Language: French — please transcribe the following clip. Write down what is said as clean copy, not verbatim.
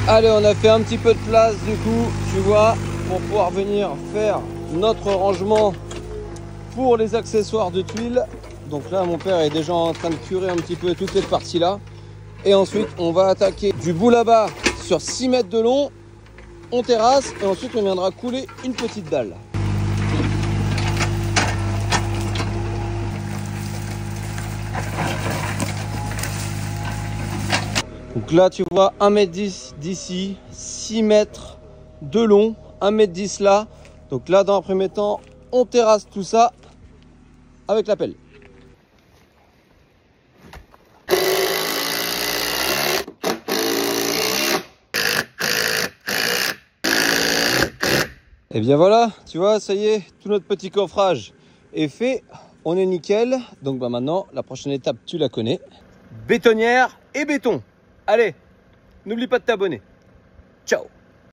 Allez, on a fait un petit peu de place du coup, tu vois, pour pouvoir venir faire notre rangement pour les accessoires de tuiles. Donc là, mon père est déjà en train de curer un petit peu toute cette partie-là. Et ensuite, on va attaquer du bout là-bas sur 6 mètres de long. On terrasse et ensuite, on viendra couler une petite dalle. Donc là, tu vois, 1,10 m d'ici, 6 mètres de long, 1,10 m là. Donc là, dans un premier temps, on terrasse tout ça avec la pelle. Et bien voilà, tu vois, ça y est, tout notre petit coffrage est fait. On est nickel. Donc bah maintenant, la prochaine étape, tu la connais. Bétonnière et béton. Allez, n'oublie pas de t'abonner. Ciao.